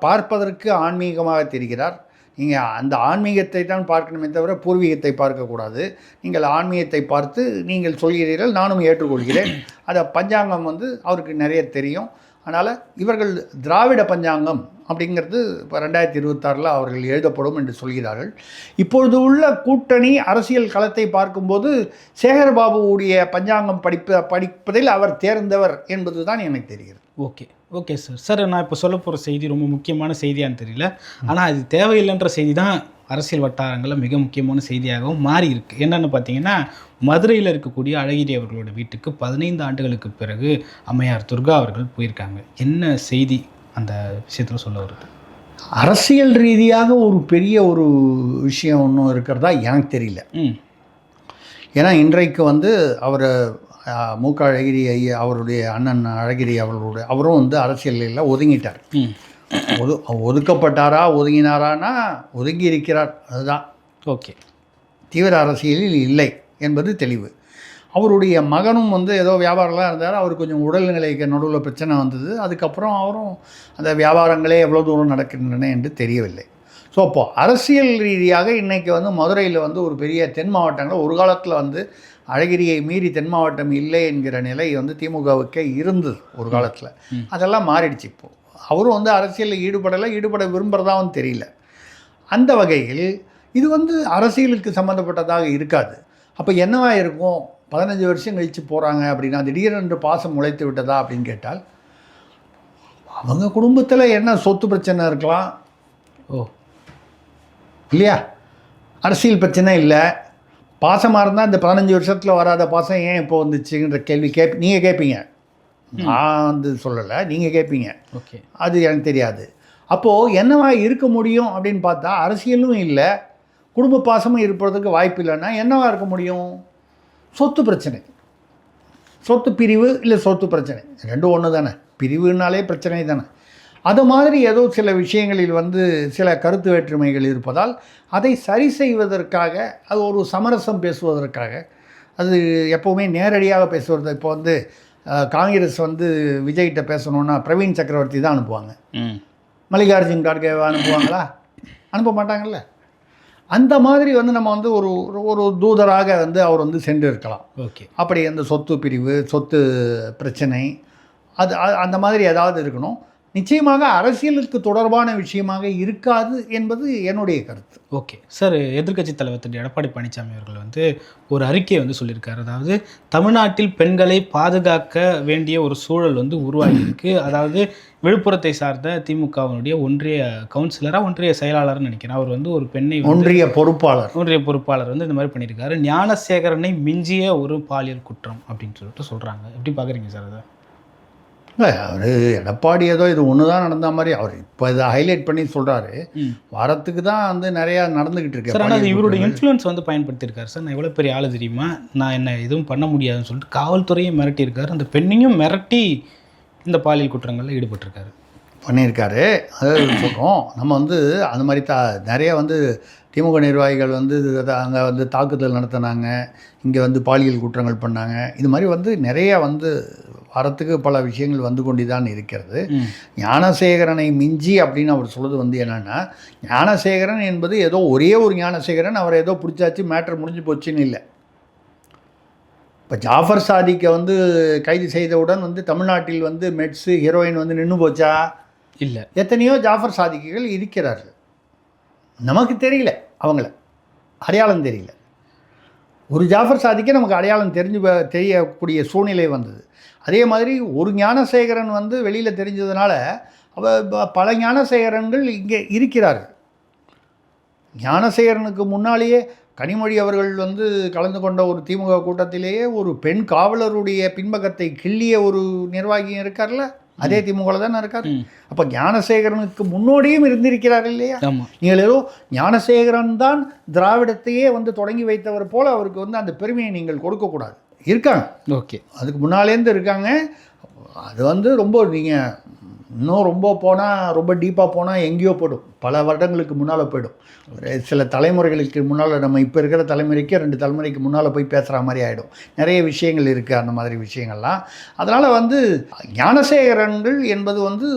பார்ப்பதற்கு ஆன்மீகமாக தெரிகிறார். நீங்கள் அந்த ஆன்மீகத்தை தான் பார்க்கணுமே தவிர பூர்வீகத்தை பார்க்கக்கூடாது. நீங்கள் ஆன்மீகத்தை பார்த்து நீங்கள் சொல்கிறீர்கள், நானும் ஏற்றுக்கொள்கிறேன். அதை பஞ்சாங்கம் வந்து அவருக்கு நிறைய தெரியும். அதனால் இவர்கள் திராவிட பஞ்சாங்கம் அப்படிங்கிறது இப்போ 2026 அவர்கள் எழுதப்படும் என்று சொல்கிறார்கள். இப்பொழுது உள்ள கூட்டணி அரசியல் களத்தை பார்க்கும்போது சேகர்பாபுவுடைய பஞ்சாங்கம் படிப்பதில் அவர் தேர்ந்தவர் என்பது தான் எனக்கு தெரிகிறது. ஓகே சார் நான் இப்போ சொல்ல போகிற செய்தி ரொம்ப முக்கியமான செய்தியான்னு தெரியல, ஆனால் அது தேவையில்லைன்ற செய்தி தான் அரசியல் வட்டாரங்களில் மிக முக்கியமான செய்தியாகவும் மாறி இருக்குது. என்னென்னு பார்த்தீங்கன்னா, மதுரையில் இருக்கக்கூடிய அழகிரி அவர்களோட வீட்டுக்கு 15 ஆண்டுகளுக்கு பிறகு அம்மையார் துர்கா அவர்கள் போயிருக்காங்க. என்ன செய்தி அந்த விஷயத்தில் சொல்ல வருது? அரசியல் ரீதியாக ஒரு பெரிய ஒரு விஷயம் ஒன்றும் இருக்கிறதா எனக்கு தெரியல. ஏன்னா இன்றைக்கு வந்து அவர் மூக்க அழகிரி ஐயா அவருடைய அண்ணன் அழகிரி அவரும் வந்து அரசியலில் ஒதுங்கிட்டார். ஒதுக்கப்பட்டாரா ஒதுங்கினாரானா ஒதுங்கி இருக்கிறார், அதுதான். தீவிர அரசியலில் இல்லை என்பது தெளிவு. அவருடைய மகனும் வந்து ஏதோ வியாபாரம்லாம் இருந்தார். அவர் கொஞ்சம் உடல்நிலைக்கு நடுவில் பிரச்சனை வந்தது. அதுக்கப்புறம் அவரும் அந்த வியாபாரங்களே எவ்வளோ தூரம் நடக்கின்றன என்று தெரியவில்லை. ஸோ அப்போது அரசியல் ரீதியாக இன்றைக்கி வந்து மதுரையில் வந்து ஒரு பெரிய தென் மாவட்டங்களில் ஒரு காலத்தில் வந்து அழகிரியை மீறி தென் மாவட்டம் இல்லை என்கிற நிலை வந்து திமுகவுக்கே இருந்தது ஒரு காலத்தில். அதெல்லாம் மாறிடுச்சு. இப்போது அவரும் வந்து அரசியலில் ஈடுபட விரும்புகிறதாவும் தெரியல. அந்த வகையில் இது வந்து அரசியலுக்கு சம்மந்தப்பட்டதாக இருக்காது. அப்போ என்னவா இருக்கும்? 15 வருஷம் கழித்து போகிறாங்க அப்படின்னா திடீரென்று பாசம் முளைத்து விட்டதா அப்படின்னு கேட்டால், அவங்க குடும்பத்தில் என்ன சொத்து பிரச்சனை இருக்கலாம் இல்லையா? அரசியல் பிரச்சனை இல்லை. பாசமாக இருந்தால் இந்த 15 வருஷத்தில் வராத பாசம் ஏன் இப்போ வந்துச்சுன்ற கேள்வி நீங்கள் கேட்பீங்க. நான் வந்து சொல்லலை, நீங்கள் கேட்பீங்க. அது எனக்கு தெரியாது. அப்போது என்னவா இருக்க முடியும் அப்படின்னு பார்த்தா, அரசியலும் இல்லை, குடும்ப பாசமும் இருப்பதற்கு வாய்ப்பு இல்லைன்னா என்னவா இருக்க முடியும்? சொத்து பிரச்சனை, சொத்து பிரிவு இல்லை சொத்து பிரச்சனை, ரெண்டும் ஒன்று தானே. பிரிவுனாலே பிரச்சனை தானே. அது மாதிரி ஏதோ சில விஷயங்களில் வந்து சில கருத்து வேற்றுமைகள் இருப்பதால் அதை சரி செய்வதற்காக, அது ஒரு சமரசம் பேசுவதற்காக, அது எப்போவுமே நேரடியாக பேசுவது. இப்போ வந்து காங்கிரஸ் வந்து விஜய்கிட்ட பேசணுன்னா பிரவீன் சக்கரவர்த்தி தான் அனுப்புவாங்க. மல்லிகார்ஜுன் கார்கேவை அனுப்புவாங்களா? அனுப்ப மாட்டாங்கல்ல. அந்த மாதிரி வந்து நம்ம வந்து ஒரு தூதராக வந்து அவர் வந்து சென்று இருக்கலாம். அப்படி அந்த சொத்து பிரிவு, சொத்து பிரச்சனை, அது அந்த மாதிரி ஏதாவது இருக்கணும். நிச்சயமாக அரசியலுக்கு தொடர்பான விஷயமாக இருக்காது என்பது என்னுடைய கருத்து. சார், எதிர்க்கட்சி தலைவர் திரு எடப்பாடி பழனிசாமி அவர்கள் வந்து ஒரு அறிக்கையை வந்து சொல்லியிருக்காரு. அதாவது தமிழ்நாட்டில் பெண்களை பாதுகாக்க வேண்டிய ஒரு சூழல் வந்து உருவாகி இருக்கு. அதாவது விழுப்புரத்தை சார்ந்த திமுகவினுடைய ஒன்றிய கவுன்சிலராக, ஒன்றிய செயலாளர்னு நினைக்கிறேன், அவர் வந்து ஒரு பெண்ணை ஒன்றிய பொறுப்பாளர் வந்து இந்த மாதிரி பண்ணியிருக்காரு. ஞானசேகரனை மிஞ்சிய ஒரு பாலியல் குற்றம் அப்படின்னு சொல்லிட்டு சொல்கிறாங்க. எப்படி பார்க்குறீங்க சார் அதை? அவர் எடப்பாடி ஏதோ இது ஒன்று தான் நடந்த மாதிரி அவர் இப்போ இதை ஹைலைட் பண்ணி சொல்கிறாரு. வாரத்துக்கு தான் வந்து நிறையா நடந்துக்கிட்டு இருக்கு. சார், ஆனால் இவருடைய இன்ஃப்ளூயன்ஸ் வந்து பயன்படுத்தியிருக்காரு சார். நான் எவ்வளோ பெரிய ஆள் தெரியுமா, நான் என்ன எதுவும் பண்ண முடியாதுன்னு சொல்லிட்டு காவல்துறையும் மிரட்டியிருக்காரு, அந்த பெண்ணையும் மிரட்டி இந்த பாலியல் குற்றங்களில் பண்ணியிருக்காரு. அதாவது சொல்கிறோம் நம்ம வந்து அந்த மாதிரி நிறைய வந்து திமுக நிர்வாகிகள் வந்து அங்கே வந்து தாக்குதல் நடத்தினாங்க, இங்கே வந்து பாலியல் குற்றங்கள் பண்ணாங்க. இது மாதிரி வந்து நிறைய வந்து வாரத்துக்கு பல விஷயங்கள் வந்து கொண்டு தான் இருக்கிறது. ஞானசேகரனை மிஞ்சி அப்படின்னு அவர் சொல்கிறது வந்து என்னென்னா, ஞானசேகரன் என்பது ஏதோ ஒரே ஒரு ஞானசேகரன், அவர் ஏதோ பிடிச்சாச்சு மேட்ரு முடிஞ்சு போச்சுன்னு இல்லை. இப்போ ஜாஃபர் சாதிக்கை வந்து கைது செய்தவுடன் வந்து தமிழ்நாட்டில் வந்து மெட்ஸு ஹீரோயின் வந்து நின்று போச்சா? இல்லை. எத்தனையோ ஜாஃபர் சாதிக்கைகள் இருக்கிறார்கள். நமக்கு தெரியல, அவங்கள அடையாளம் தெரியல. ஒரு ஜாஃபர் சாதிக்கை நமக்கு அடையாளம் தெரியக்கூடிய சூழ்நிலை வந்தது. அதே மாதிரி ஒரு ஞானசேகரன் வந்து வெளியில் தெரிஞ்சதுனால பல ஞானசேகரன்கள் இங்கே இருக்கிறார்கள். ஞானசேகரனுக்கு முன்னாலேயே கனிமொழி அவர்கள் வந்து கலந்து கொண்ட ஒரு திமுக கூட்டத்திலேயே ஒரு பெண் காவலருடைய பின்பக்கத்தை கிள்ளிய ஒரு நிர்வாகியும் இருக்கார்ல, அதே திமுகவில் தானே இருக்கார். அப்போ ஞானசேகரனுக்கு முன்னோடியும் இருந்திருக்கிறார் இல்லையா? நீங்கள் ஏதோ ஞானசேகரன் தான் திராவிடத்தையே வந்து தொடங்கி வைத்தவர் போல் அவருக்கு வந்து அந்த பெருமையை நீங்கள் கொடுக்கக்கூடாது. இருக்காங்க, அதுக்கு முன்னாலேருந்து இருக்காங்க. அது வந்து ரொம்ப நீங்கள் இன்னும் ரொம்ப போனால், ரொம்ப டீப்பாக போனால் எங்கேயோ போய்டும், பல வருடங்களுக்கு முன்னால் போய்டும். சில தலைமுறைகளுக்கு முன்னால், நம்ம இப்போ இருக்கிற தலைமுறைக்கு 2 தலைமுறைக்கு முன்னால் போய் பேசுகிற மாதிரி ஆகிடும். நிறைய விஷயங்கள் இருக்குது அந்த மாதிரி விஷயங்கள்லாம். அதனால் வந்து ஞானசேகரன்கள் என்பது வந்து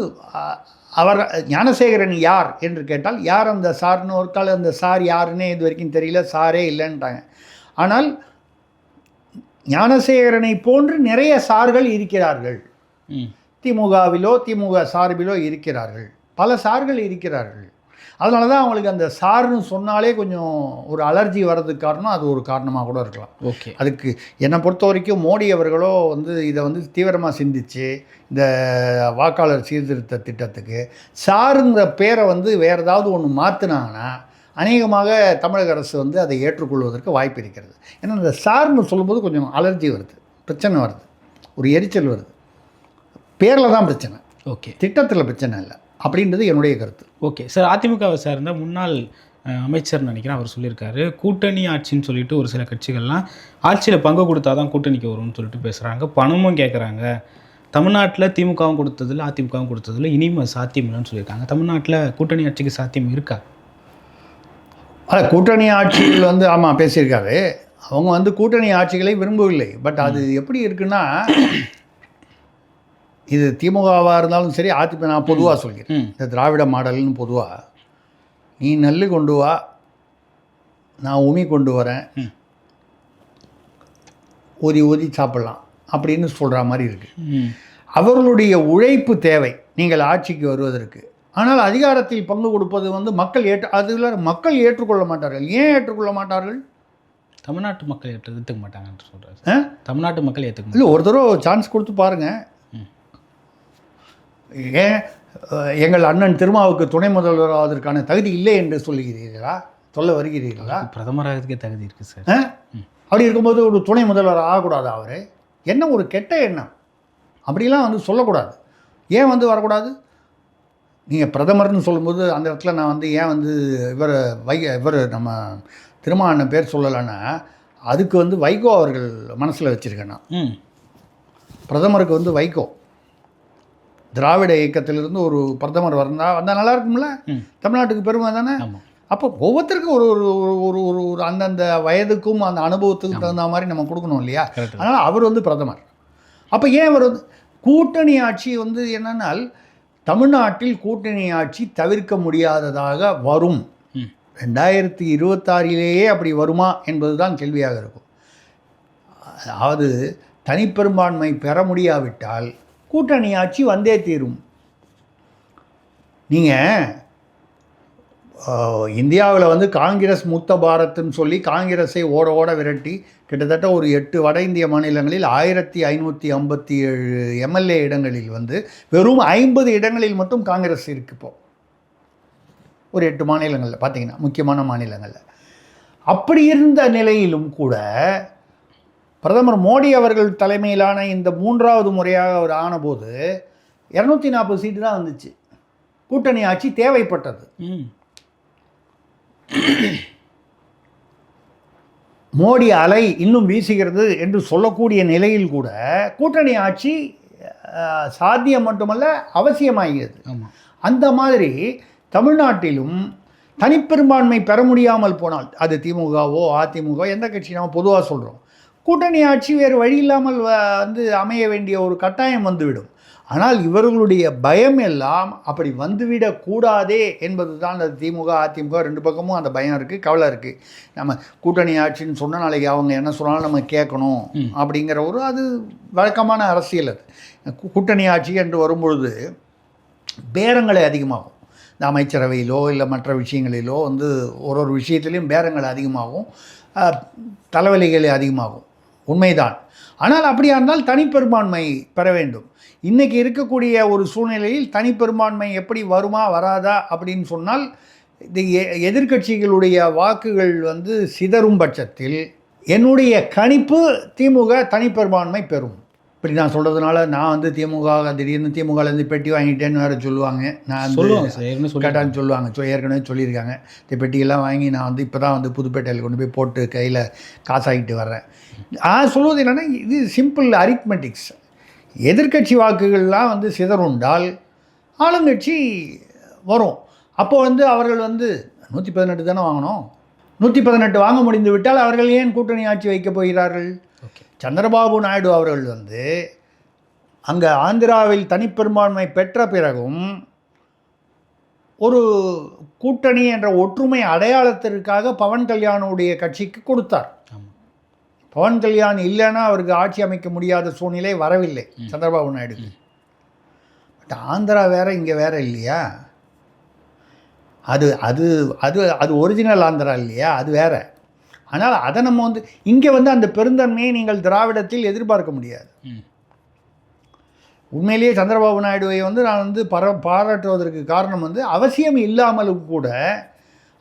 அவர் ஞானசேகரன் யார் என்று கேட்டால் யார் அந்த சார்னு ஒரு கால அந்த சார் யாருன்னே இது வரைக்கும் தெரியல, சாரே இல்லைன்ட்டாங்க. ஆனால் ஞானசேகரனை போன்று நிறைய சார்கள் இருக்கிறார்கள். திமுகவிலோ திமுக சார்பிலோ இருக்கிறார்கள், பல சார்கள் இருக்கிறார்கள். அதனால தான் அவங்களுக்கு அந்த சார்னு சொன்னாலே கொஞ்சம் ஒரு அலர்ஜி வர்றதுக்கு காரணம் அது ஒரு காரணமாக கூட இருக்கலாம். ஓகே, அதுக்கு என்னை பொறுத்த வரைக்கும் மோடி அவர்களோ இதை தீவிரமாக சிந்தித்து இந்த வாக்காளர் சீர்திருத்த திட்டத்துக்கு சாருங்கிற பேரை வேறு ஏதாவது ஒன்று மாற்றினாங்கன்னா அநேகமாக தமிழக அரசு அதை ஏற்றுக்கொள்வதற்கு வாய்ப்பு இருக்கிறது. ஏன்னா இந்த சார்னு சொல்லும்போது கொஞ்சம் அலர்ஜி வருது, பிரச்சனை வருது, ஒரு எரிச்சல் வருது. பேரில் தான் பிரச்சனை, ஓகே, திட்டத்தில் பிரச்சனை இல்லை அப்படின்றது என்னுடைய கருத்து. Okay sir. அதிமுகவை சார்ந்த முன்னாள் அமைச்சர் நினைக்கிறேன், அவர் சொல்லியிருக்காரு கூட்டணி ஆட்சின்னு சொல்லிட்டு ஒரு சில கட்சிகள்லாம் ஆட்சியில் பங்கு கொடுத்தா தான் கூட்டணிக்கு வரும்னு சொல்லிட்டு பேசுகிறாங்க, பணமும் கேட்குறாங்க. தமிழ்நாட்டில் திமுகவும் கொடுத்ததில்ல, அதிமுகவும் கொடுத்ததில்ல, இனிமேல் சாத்தியம் இல்லைன்னு சொல்லியிருக்காங்க. தமிழ்நாட்டில் கூட்டணி ஆட்சிக்கு சாத்தியம் இருக்கா? கூட்டணி ஆட்சிகள் ஆமாம் பேசியிருக்காரு. அவங்க கூட்டணி ஆட்சிகளை விரும்பவில்லை. பட் அது எப்படி இருக்குன்னா, இது திமுகவாக இருந்தாலும் சரி, அதிமுக, நான் பொதுவாக சொல்கிறேன், இந்த திராவிட மாடல்னு பொதுவாக நீ நெல் கொண்டு வா, நான் உமி கொண்டு வரேன், ஊதி ஊதி சாப்பிட்லாம் அப்படின்னு சொல்கிற மாதிரி இருக்குது. அவர்களுடைய உழைப்பு தேவை நீங்கள் ஆட்சிக்கு வருவதற்கு. ஆனால் அதிகாரத்தில் பங்கு கொடுப்பது மக்கள் அதில் மக்கள் ஏற்றுக்கொள்ள மாட்டார்கள். ஏன் ஏற்றுக்கொள்ள மாட்டார்கள்? தமிழ்நாட்டு மக்கள் ஏற்றுக்க மாட்டாங்கன்னு சொல்கிறாங்க. தமிழ்நாட்டு மக்கள் ஏற்றுக்க இல்லை, ஒரு தடவை சான்ஸ் கொடுத்து பாருங்கள். ஏன் எங்கள் அண்ணன் திருமாவுக்கு துணை முதல்வர் ஆவதற்கான தகுதி இல்லை என்று சொல்ல வருகிறீர்களா? பிரதமராகிறதுக்கே தகுதி இருக்குது சார். அப்படி இருக்கும்போது ஒரு துணை முதல்வர் ஆகக்கூடாது? அவர் என்ன ஒரு கெட்ட எண்ணம், அப்படிலாம் சொல்லக்கூடாது. ஏன் வரக்கூடாது? நீங்கள் பிரதமர்னு சொல்லும்போது அந்த இடத்துல நான் ஏன் இவர் நம்ம திருமாவளவன் பேர் சொல்லலைன்னா, அதுக்கு வைகோ அவர்கள் மனசில் வச்சுருக்கேன் நான். பிரதமருக்கு வைகோ திராவிட இயக்கத்திலிருந்து ஒரு பிரதமர் வந்தால் நல்லா இருக்கும்ல, தமிழ்நாட்டுக்கு பெருமை தானே. அப்போ ஒவ்வொருத்தருக்கும் ஒரு ஒரு ஒரு ஒரு அந்தந்த வயதுக்கும் அந்த அனுபவத்துக்கும் தகுந்த மாதிரி நம்ம கொடுக்கணும் இல்லையா? அதனால் அவர் பிரதமர். அப்போ ஏன் அவர் கூட்டணி ஆட்சி என்னன்னால், தமிழ்நாட்டில் கூட்டணி ஆட்சி தவிர்க்க முடியாததாக வரும். 2026 அப்படி வருமா என்பது தான் கேள்வியாக இருக்கும். அதாவது தனிப்பெரும்பான்மை பெற முடியாவிட்டால் கூட்டணி ஆட்சி வந்தே தீரும். நீங்கள் இந்தியாவில் காங்கிரஸ் முக்த பாரத்னு சொல்லி காங்கிரஸை ஓட விரட்டி கிட்டத்தட்ட ஒரு 8 வட இந்திய மாநிலங்களில் 1557 எம்எல்ஏ இடங்களில் வெறும் 50 இடங்களில் மட்டும் காங்கிரஸ் இருக்குது. இப்போ ஒரு 8 மாநிலங்களில் பார்த்தீங்கன்னா, முக்கியமான மாநிலங்களில். அப்படி இருந்த நிலையிலும் கூட பிரதமர் மோடி அவர்கள் தலைமையிலான இந்த 3வது முறையாக அவர் ஆனபோது 240 சீட்டு தான் வந்துச்சு. கூட்டணி ஆட்சி தேவைப்பட்டது. மோடி அலை இன்னும் வீசுகிறது என்று சொல்லக்கூடிய நிலையில் கூட கூட்டணி ஆட்சி சாத்தியம் மட்டுமல்ல, அவசியமாகிறது. அந்த மாதிரி தமிழ்நாட்டிலும் தனிப்பெரும்பான்மை பெற முடியாமல் போனால், அது திமுகவோ அதிமுகவோ எந்த கட்சி நம்ம பொதுவாக சொல்கிறோம், கூட்டணி ஆட்சி வேறு வழி இல்லாமல் அமைய வேண்டிய ஒரு கட்டாயம் வந்துவிடும். ஆனால் இவர்களுடைய பயம் எல்லாம் அப்படி வந்துவிடக்கூடாதே என்பது தான். அது திமுக அதிமுக 2 பக்கமும் அந்த பயம் இருக்குது, கவலை இருக்குது. நம்ம கூட்டணி ஆட்சின்னு சொன்னால் நாளைக்கு அவங்க என்ன சொன்னாலும் நம்ம கேட்கணும் அப்படிங்கிற அது வழக்கமான அரசியல். அது கூட்டணி ஆட்சி என்று வரும்பொழுது பேரங்களை அதிகமாகும். இந்த அமைச்சரவையிலோ இல்லை மற்ற விஷயங்களிலோ ஒரு விஷயத்துலேயும் பேரங்கள் அதிகமாகும், தலைவலிகள் அதிகமாகும். உண்மைதான். ஆனால் அப்படியா இருந்தால் தனிப்பெரும்பான்மை பெற வேண்டும். இன்றைக்கி இருக்கக்கூடிய ஒரு சூழ்நிலையில் தனிப்பெரும்பான்மை எப்படி வருமா வராதா அப்படின்னு சொன்னால், இந்த எதிர்க்கட்சிகளுடைய வாக்குகள் சிதறும் பட்சத்தில் என்னுடைய கணிப்பு திமுக தனிப்பெரும்பான்மை பெறும். இப்படி நான் சொல்கிறதுனால நான் திமுக திடீர்னு திமுகலேருந்து பெட்டி வாங்கிட்டேன்னு வேறு சொல்லுவாங்க. நான் கேட்டான்னு சொல்லுவாங்க, ஏற்கனவே சொல்லியிருக்காங்க. இந்த பெட்டியெல்லாம் வாங்கி நான் இப்போ தான் புதுப்பேட்டையில் கொண்டு போய் போட்டு கையில் காசாகிட்டு வர்றேன். சொல்வது என்னென்னா, இது சிம்பிள் அரித்மெட்டிக்ஸ். எதிர்க்கட்சி வாக்குகள்லாம் சிதறுண்டால் ஆளுங்கட்சி வரும். அப்போது அவர்கள் 118 தானே வாங்கணும். 118 வாங்க முடிந்து விட்டால் அவர்கள் ஏன் கூட்டணி ஆட்சி வைக்கப் போகிறார்கள்? சந்திரபாபு நாயுடு அவர்கள் அங்கே ஆந்திராவில் தனிப்பெரும்பான்மை பெற்ற பிறகும் ஒரு கூட்டணி என்ற ஒற்றுமை அடையாளத்திற்காக பவன் கல்யாணுடைய கட்சிக்கு கொடுத்தார். ஆமாம். பவன் கல்யாண் இல்லைன்னா அவருக்கு ஆட்சி அமைக்க முடியாத சூழ்நிலை வரவில்லை சந்திரபாபு நாயுடுக்கு. பட் ஆந்திரா வேற இங்கே வேற இல்லையா? அது அது அது அது ஒரிஜினல் ஆந்திரா இல்லையா? அது வேற. ஆனால் அதை நம்ம வந்து இங்கே வந்து அந்த பெருந்தன்மையை நீங்கள் திராவிடத்தில் எதிர்பார்க்க முடியாது. உண்மையிலேயே சந்திரபாபு நாயுடுவை வந்து நான் வந்து பாராட்டுவதற்கு காரணம் வந்து அவசியம் இல்லாமலும் கூட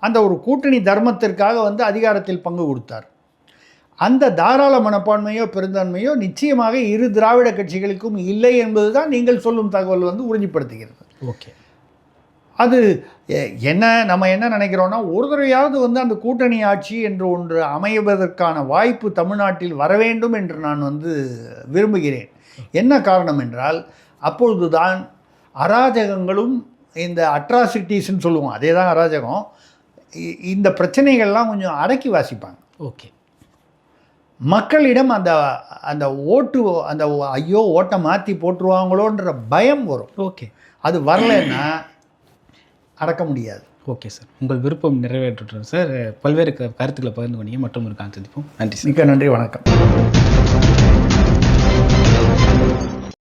அந்த ஒரு கூட்டணி தர்மத்திற்காக வந்து அதிகாரத்தில் பங்கு கொடுத்தார். அந்த தாராள மனப்பான்மையோ பெருந்தன்மையோ நிச்சயமாக இரு திராவிட கட்சிகளுக்கும் இல்லை என்பது தான் நீங்கள் சொல்லும் தகவல் வந்து உறுதிப்படுத்துகிறது. ஓகே. அது நம்ம என்ன நினைக்கிறோன்னா, ஒரு தடவையாவது வந்து அந்த கூட்டணி ஆட்சி என்று ஒன்று அமைவதற்கான வாய்ப்பு தமிழ்நாட்டில் வர வேண்டும் என்று நான் வந்து விரும்புகிறேன். என்ன காரணம் என்றால், அப்பொழுதுதான் அராஜகங்களும் இந்த அட்ராசிட்டிஸ்ன்னு சொல்லுவோம், அதே தான் அராஜகம், இந்த பிரச்சனைகள்லாம் கொஞ்சம் அடக்கி வாசிப்பாங்க. ஓகே. மக்களிடம் அந்த அந்த ஓட்டு அந்த ஐயோ ஓட்டை மாற்றி போட்டுருவாங்களோன்ற பயம் வரும். ஓகே. அது வரலைன்னா அடக்க முடியாது. ஓகே சார், உங்கள் விருப்பம் நிறைவேற்றுறோம் சார். பல்வேறு கருத்துக்களை பகிர்ந்து கொண்டீங்க. மற்றும் ஒரு கால் சந்திப்போம். நன்றி சார். மிக்க நன்றி. வணக்கம்.